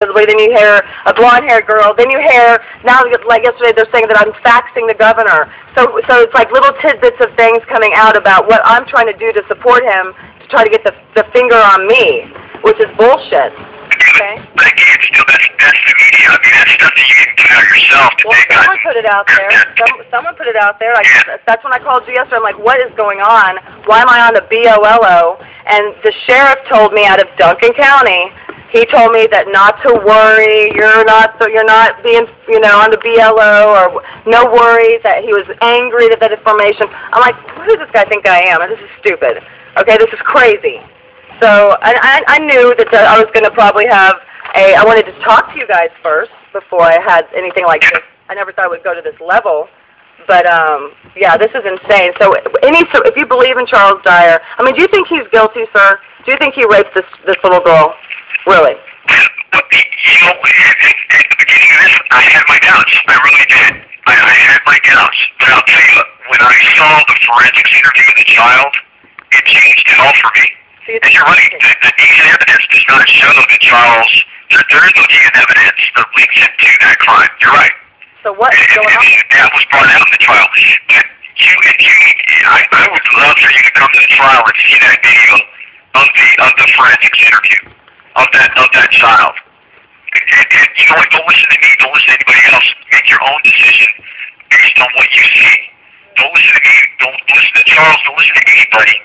supposedly. Then you hear a blonde-haired girl. Then you hear, now, like yesterday, they're saying that I'm faxing the governor. So it's like little tidbits of things coming out about what I'm trying to do to support him, to try to get the finger on me, which is bullshit. Okay? But again, still, that's the media. I mean, that's stuff that you can put out yourself. Well, someone put it out there. Someone put it out there. That's when I called you yesterday. I'm like, what is going on? Why am I on the BOLO? And the sheriff told me out of Duncan County, he told me that not to worry, you're not being, on the BLO, or no worries, that he was angry at that information. I'm like, who does this guy think I am? This is stupid. Okay, this is crazy. So I knew that I was going to probably have I wanted to talk to you guys first before I had anything like this. I never thought it would go to this level. But, yeah, this is insane. So if you believe in Charles Dyer, I mean, do you think he's guilty, sir? Do you think he raped this little girl? Really? At the beginning of this, I had my doubts. I really did. I had my doubts. But I'll tell you, when I saw the forensics interview of the child, it changed hell for me. And you're right, the DNA evidence does not show that Charles, there is no DNA evidence that links him to that crime. You're right. So what is going on? That was brought out in the trial. But I would love for you to come to the trial and see that video of the forensics interview of that child. And you know what? Don't listen to me. Don't listen to anybody else. Make your own decision based on what you see. Don't listen to me. Don't listen to Charles. Don't listen to anybody.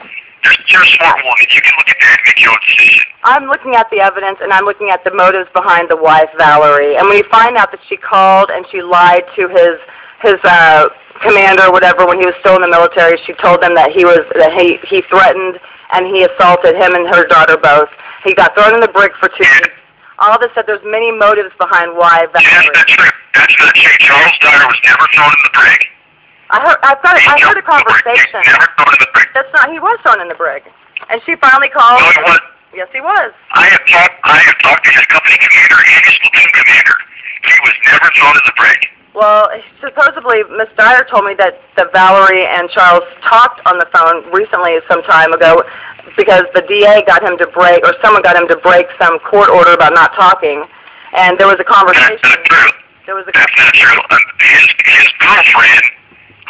You're a smart woman. You can look at that and make your own decision. I'm looking at the evidence, and I'm looking at the motives behind the wife, Valerie. And when you find out that she called and she lied to his commander or whatever when he was still in the military, she told them that he threatened and he assaulted him and her daughter both. He got thrown in the brig for 2 weeks. All of this said there's many motives behind why Valerie. Yes, that's true. That's not true. Charles Dyer was never thrown in the brig. I heard a conversation. Never thrown in the brig. That's not. He was thrown in the brig, and she finally called. No, he was. Yes, he was. I have talked to his company commander and his platoon commander. He was never thrown in the brig. Well, supposedly, Miss Dyer told me that Valerie and Charles talked on the phone recently, some time ago, because the DA got him to break, or someone got him to break some court order about not talking, and there was a conversation. That's not true. That's not true.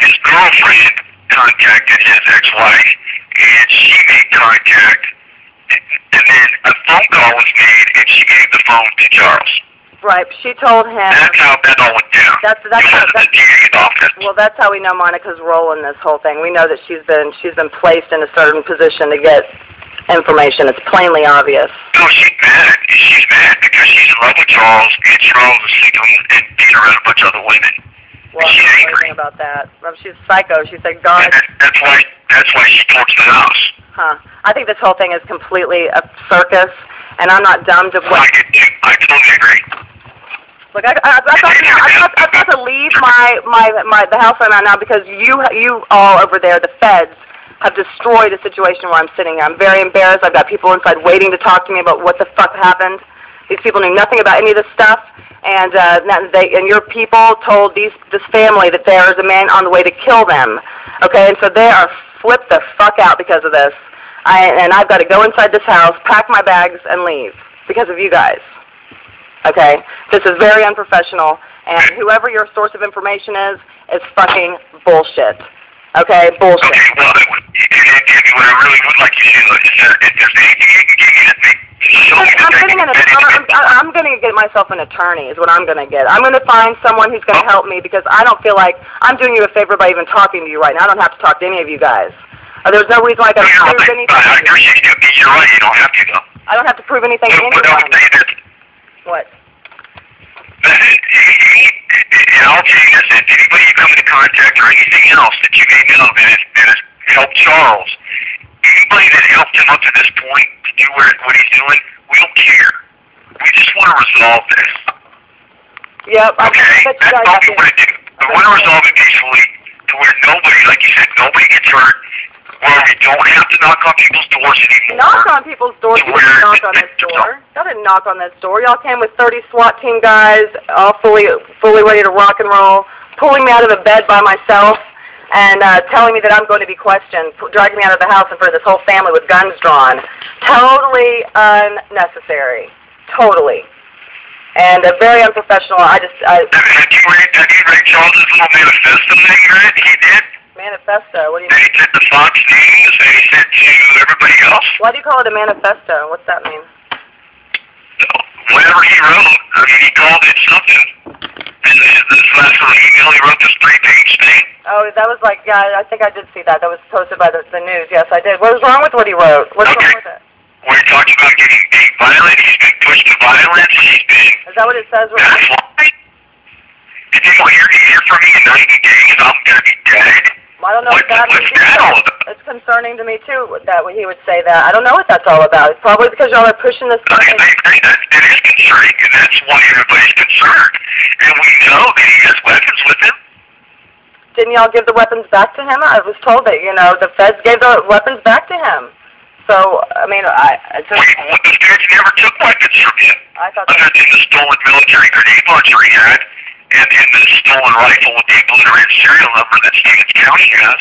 His girlfriend contacted his ex-wife, and she made contact, and then a phone call was made, and she gave the phone to Charles. Right. She told him. That's how that all went down. That's the DA's office. Well, that's how we know Monica's role in this whole thing. We know that she's been placed in a certain position to get information. It's plainly obvious. No, she's mad. She's mad because she's in love with Charles, and Charles is sleeping and being around a bunch of other women. Well, she's angry about that. She's psycho. She said, God. That's why she torched the house. Huh. I think this whole thing is completely a circus, and I'm not dumb to what. I totally agree. Look, I've got to leave the house I'm at now because you all over there, the feds, have destroyed the situation where I'm sitting here. I'm very embarrassed. I've got people inside waiting to talk to me about what the fuck happened. These people knew nothing about any of this stuff, and your people told this family that there is a man on the way to kill them. Okay, and so they are flipped the fuck out because of this. And I've got to go inside this house, pack my bags, and leave because of you guys. Okay, this is very unprofessional, and whoever your source of information is fucking bullshit. Okay, bullshit. Okay, well, Debbie, what I really would like you to do is if there's anything you can give me that I'm going to get myself an attorney is what I'm going to get. I'm going to find someone who's going to help me because I don't feel like I'm doing you a favor by even talking to you right now. I don't have to talk to any of you guys. There's no reason why I got to prove anything. I appreciate you. You're right. You don't have to, though. I don't have to prove anything to anyone. What? And I'll tell you this, if anybody you come into contact or anything else that you may know that has helped Charles, anybody that helped him up to this point to do what he's doing, we don't care. We just want to resolve this. Yep. Okay? That's all we want to do. We want to resolve it peacefully to where nobody, like you said, nobody gets hurt, where we don't have to knock on people's doors anymore. Knock on people's doors? You didn't knock on this door. Y'all didn't knock on this door. Y'all came with 30 SWAT team guys, all fully ready to rock and roll, pulling me out of the bed by myself, and telling me that I'm going to be questioned, dragging me out of the house in front of this whole family with guns drawn. Totally unnecessary. Totally. and very unprofessional. Have you read Charles's little manifesto that he read? He did? Manifesto? What do you mean? That he sent to Fox News, and he sent to everybody else? Why do you call it a manifesto? What's that mean? Whatever he wrote, I mean, he called it something. And this last little email he wrote, this 3-page thing. Oh, that was like, yeah, I think I did see that. That was posted by the news. Yes, I did. What was wrong with what he wrote? What's wrong with it? Where he talks about getting violent, he's been pushed to violence, he's been... Is that what it says? That's why. If you don't hear from me in 90 days, I'm going to be dead. Well, I don't know what's that all about? It's concerning to me, too, that he would say that. I don't know what that's all about. It's probably because y'all are pushing this... I agree. That is concerning, and that's why everybody's concerned. And we know that he has weapons with him. Didn't y'all give the weapons back to him? I was told that, the feds gave the weapons back to him. So, I mean, the feds never took weapons from him. I thought other than the stolen military grenade launcher he had, and the stolen rifle with the obliterated serial number that Stevens County has.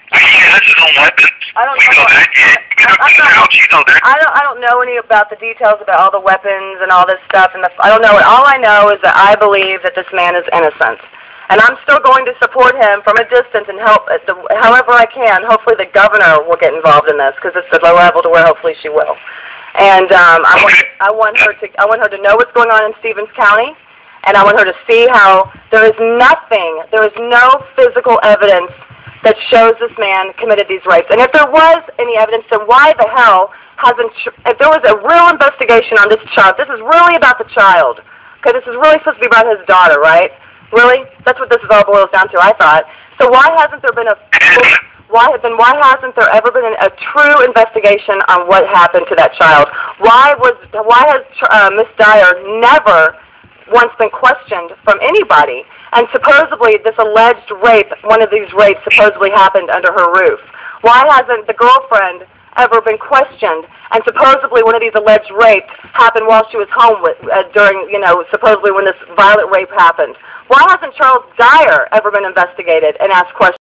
But he has his own weapons. I don't know that. I don't know any about the details about all the weapons and all this stuff. I don't know it. All I know is that I believe that this man is innocent. And I'm still going to support him from a distance and help however I can. Hopefully the governor will get involved in this because it's at a level to where hopefully she will. And I want her to know what's going on in Stevens County, and I want her to see how there is no physical evidence that shows this man committed these rapes. And if there was any evidence, then why the hell if there was a real investigation on this child, this is really about the child. Okay, this is really supposed to be about his daughter, right? Really? That's what this all boils down to, I thought. So why hasn't there been why hasn't there ever been a true investigation on what happened to that child? Why has Miss Dyer never once been questioned from anybody? And supposedly this alleged rape, one of these rapes supposedly happened under her roof. Why hasn't the girlfriend ever been questioned? And supposedly one of these alleged rapes happened while she was home during, supposedly when this violent rape happened. Why hasn't Charles Dyer ever been investigated and asked questions?